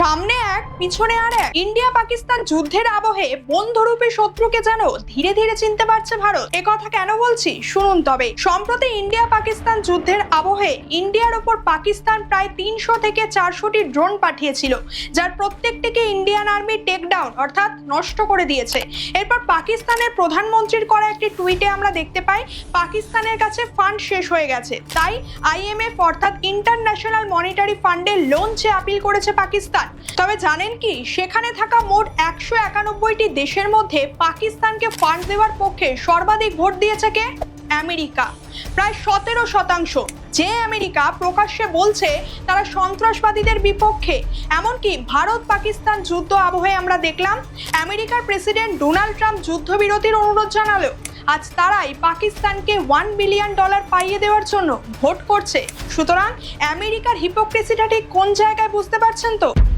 সামনে এক পিছনে আর এক। ইন্ডিয়া পাকিস্তান যুদ্ধের আবহে বন্ধুরূপী শত্রুকে যেন ধীরে ধীরে চিনতে পারছে ভারত। এ কথা কেন বলছি শুনুন তবে। সম্প্রতি ইন্ডিয়া পাকিস্তান যুদ্ধের আবহে ইন্ডিয়ার ওপর পাকিস্তান প্রায় 300 থেকে 400টি ড্রোন পাঠিয়েছিল, যার প্রত্যেকটিকে ইন্ডিয়ান আর্মি টেকডাউন অর্থাৎ নষ্ট করে দিয়েছে। এরপর পাকিস্তানের প্রধানমন্ত্রীর করা একটি টুইটে আমরা দেখতে পাই পাকিস্তানের কাছে ফান্ড শেষ হয়ে গেছে, তাই IMF অর্থাৎ ইন্টারন্যাশনাল মনিটারি ফান্ডে লোন চেয়ে আপিল করেছে পাকিস্তান। তবে জানেন কি, সেখানে থাকা মোট 191টি দেশের মধ্যে পাকিস্তানকে ফান্ড দেওয়ার পক্ষে সর্বাধিক ভোট দিয়েছে কে? আমেরিকা, প্রায় 17%। যে আমেরিকা প্রকাশ্যে বলছে তারা সন্ত্রাসবাদীদের বিপক্ষে। এমনকি ভারত পাকিস্তান যুদ্ধ আবহে আমরা দেখলাম আমেরিকার প্রেসিডেন্ট ডোনাল্ড ট্রাম্প যুদ্ধবিরতির অনুরোধ জানালো। আজ তারাই পাকিস্তানকে $1 বিলিয়ন পাইয়ে দেওয়ার জন্য ভোট করছে। সুতরাং আমেরিকার হিপোক্রেসিটা ঠিক কোন জায়গায় বুঝতে পারছেন তো?